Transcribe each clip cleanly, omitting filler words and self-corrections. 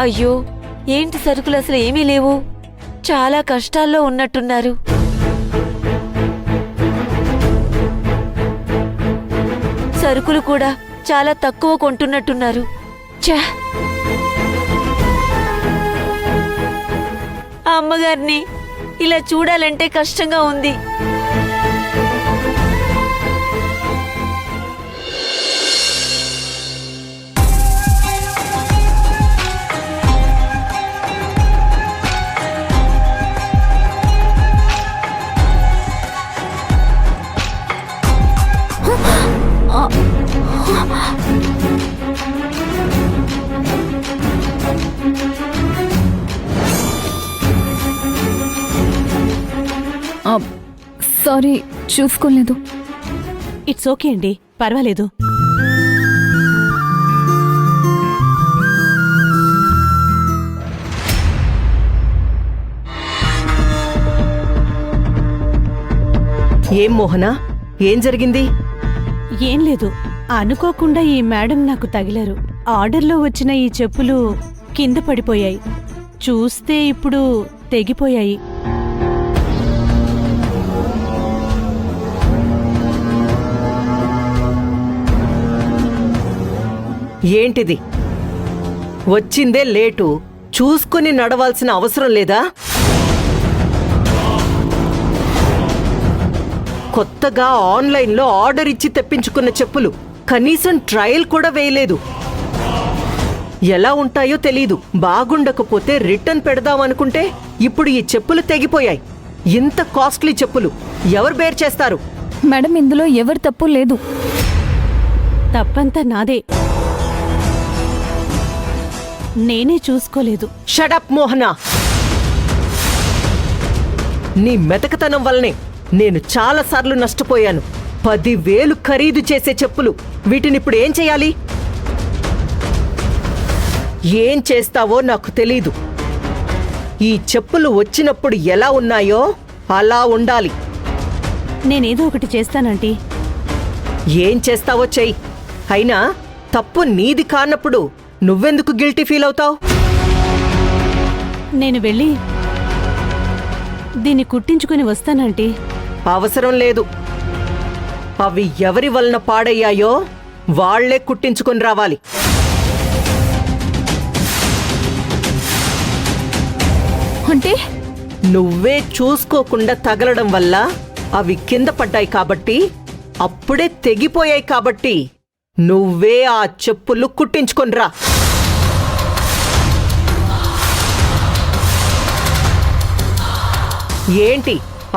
అయ్యో, ఏంటి సరుకులు అసలు ఏమీ లేవు. చాలా కష్టాల్లో ఉన్నట్టున్నారు. సరుకులు కూడా చాలా తక్కువ కొంటున్నట్టున్నారు. ఛా! ఆ అమ్మగారిని ఇలా చూడాలంటే కష్టంగా ఉంది. సారీ, చూసుకోలేదు. ఇట్స్ ఓకే అండి, పర్వాలేదు. ఏం మోహనా, ఏం జరిగింది? ఏం లేదు, అనుకోకుండా ఈ మేడం నాకు తగిలారు. ఆర్డర్లో వచ్చిన ఈ చెప్పులు కింద పడిపోయాయి. చూస్తే ఇప్పుడు తెగిపోయాయి. ఏంటిది? వచ్చిందే లేటు, చూసుకుని నడవాల్సిన అవసరం లేదా? కొత్తగా ఆన్లైన్లో ఆర్డర్ ఇచ్చి తెప్పించుకున్న చెప్పులు కనీసం ట్రయల్ కూడా వేయలేదు. ఎలా ఉంటాయో తెలీదు. బాగుండకపోతే రిటర్న్ పెడదామనుకుంటే ఇప్పుడు ఈ చెప్పులు తెగిపోయాయి. ఇంత కాస్ట్లీ చెప్పులు ఎవరు బేర్ చేస్తారు? మేడం, ఇందులో ఎవరి తప్పు లేదు. తప్పంతా నాదే, నేనే చూసుకోలేదు. షడప్ మోహనా! నీ మెతకతనం వల్లనే నేను చాలాసార్లు నష్టపోయాను. 10,000 ఖరీదు చేసే చెప్పులు, వీటినిప్పుడు ఏం చేయాలి? ఏం చేస్తావో నాకు తెలీదు. ఈ చెప్పులు వచ్చినప్పుడు ఎలా ఉన్నాయో అలా ఉండాలి. నేనేదో ఒకటి చేస్తానంటీ. ఏం చేస్తావో చెయ్యి. అయినా తప్పు నీది కానప్పుడు నువ్వెందుకు గిల్టీ ఫీల్ అవుతావు? నేను వెళ్ళి దీన్ని కుట్టించుకుని వస్తానంటీ. అవసరం లేదు. అవి ఎవరి వలన పాడయ్యాయో వాళ్లే కుట్టించుకొని రావాలి. అంటే నువ్వే చూసుకోకుండా తగలడం వల్ల అవి కింద పడ్డాయి కాబట్టి, అప్పుడే తెగిపోయాయి కాబట్టి నువ్వే ఆ చెప్పులు కుట్టించుకొని రా. ఏంటి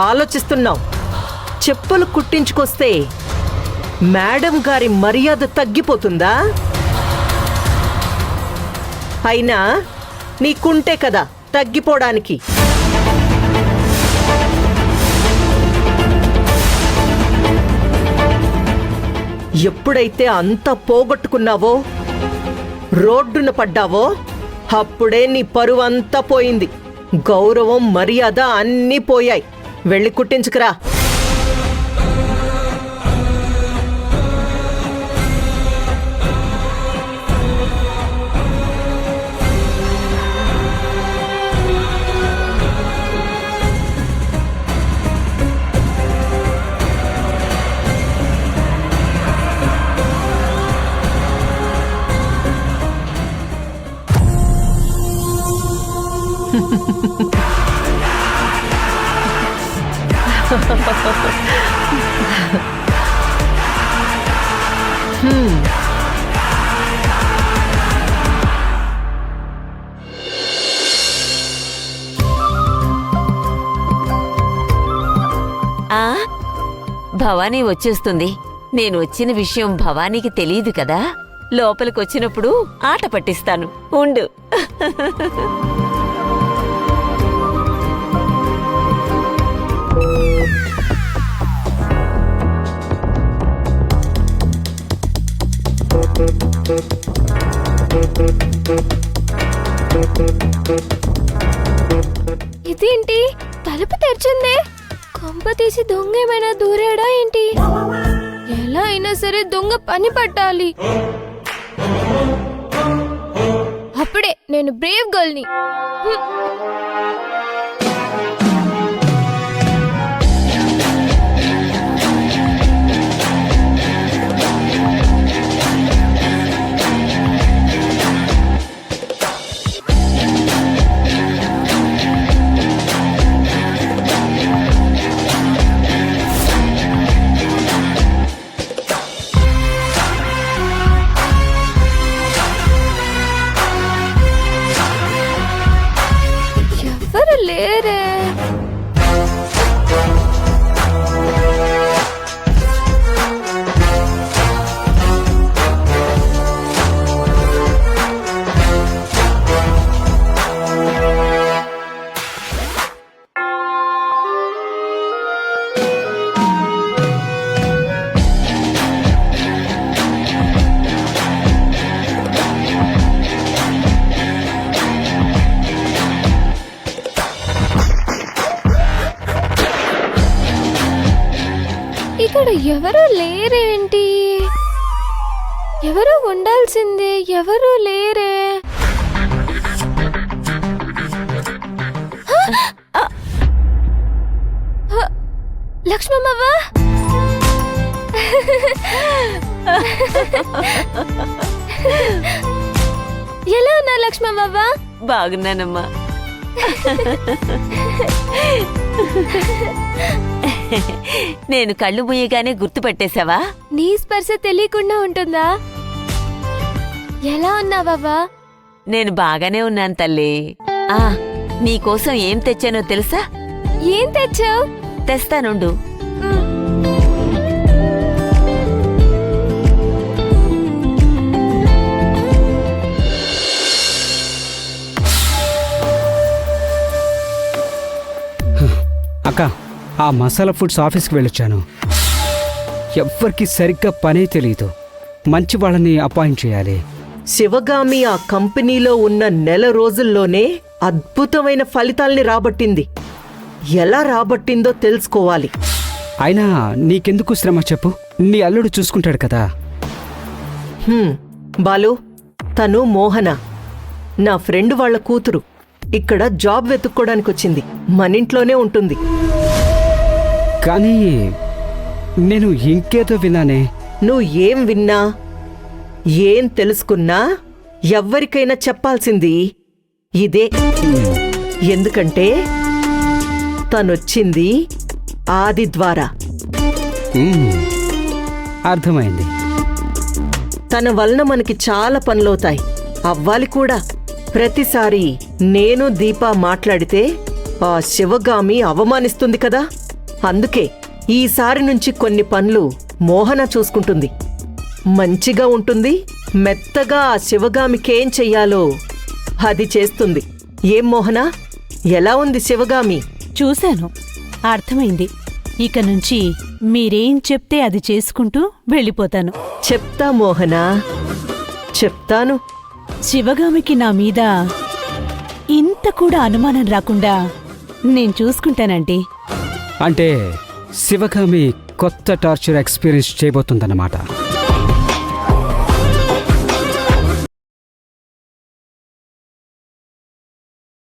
ఆలోచిస్తున్నావు? చెప్పులు కుట్టించుకొస్తే మేడం గారి మర్యాద తగ్గిపోతుందా? అయినా నీకుంటే కదా తగ్గిపోవడానికి. ఎప్పుడైతే అంతా పోగొట్టుకున్నావో, రోడ్డున పడ్డావో, అప్పుడే నీ పరువంతా పోయింది. గౌరవం, మర్యాద అన్నీ పోయాయి. వెళ్ళి కుట్టించుకురా. భవానీ వచ్చేస్తుంది. నేను వచ్చిన విషయం భవానీకి తెలియదు కదా. లోపలికొచ్చినప్పుడు ఆట పట్టిస్తాను, ఉండు. ఇదేంటి, తలుపు తెరిచిందే? కొంప తీసి దొంగ ఏమైనా దూరాడా ఏంటి? ఎలా అయినా సరే దొంగ పని పట్టాలి. ఆ అప్పుడే నేను బ్రేవ్ గర్ల్ని. ఎవరు లేరే. ఇక్కడ ఎవరు లేరేంటి? ఎవరు ఉండాల్సిందే, ఎవరు లేరే. లక్ష్మమ్మవ్వ, ఎలా ఉన్నా లక్ష్మమ్మవ్వ? బాగున్నానమ్మా. నేను కళ్ళు మూయగానే గుర్తుపట్టేశావా? నీ స్పర్శ తెలియకుండా ఉంటుందా? ఎలా ఉన్నావవ్వా? నేను బాగానే ఉన్నాను తల్లి. ఆ నీకోసం ఏం తెచ్చానో తెలుసా? ఏం తెచ్చావు? తెస్తానుండు. అక్క, ఆ మసాలా ఫుడ్స్ ఆఫీస్కి వెళ్ళొచ్చాను. ఎవ్వరికి సరిగ్గా పనే తెలియదు. మంచి వాళ్ళని అపాయింట్ చేయాలి. శివగామి ఆ కంపెనీలో ఉన్న నెల రోజుల్లోనే అద్భుతమైన ఫలితాల్ని రాబట్టింది. ఎలా రాబట్టిందో తెలుసుకోవాలి. అయినా నీకెందుకు శ్రమ చెప్పు, నీ అల్లుడు చూసుకుంటాడు కదా. బాలు, తను మోహన, నా ఫ్రెండ్ వాళ్ళ కూతురు. ఇక్కడ జాబ్ వెతుక్కోడానికి వచ్చింది. మనింట్లోనే ఉంటుంది. కానీ నేను ఇంకేదో విన్నానే. నువ్వు ఏం విన్నా, ఏం తెలుసుకున్నా ఎవ్వరికైనా చెప్పాల్సింది ఇదే. ఎందుకంటే తనొచ్చింది ఆది ద్వారా. అర్థమైంది. తన వలన మనకి చాలా పనులవుతాయి, అవ్వాలి కూడా. ప్రతిసారి నేను దీపా మాట్లాడితే ఆ శివగామి అవమానిస్తుంది కదా. అందుకే ఈసారి నుంచి కొన్ని పనులు మోహన చూసుకుంటుంది. మంచిగా ఉంటుంది. మెత్తగా ఆ శివగామికేం చెయ్యాలో అది చేస్తుంది. ఏం మోహన, ఎలా ఉంది శివగామి? చూశాను, అర్థమైంది. ఇక నుంచి మీరేం చెప్తే అది చేసుకుంటూ వెళ్ళిపోతాను. చెప్తా మోహనా, చెప్తాను. శివగామికి నా మీద ఇంత కూడా అనుమానం రాకుండా నేను చూసుకుంటానండి. అంటే శివగామి కొత్త టార్చర్ ఎక్స్పీరియన్స్ చేయబోతుందన్నమాట.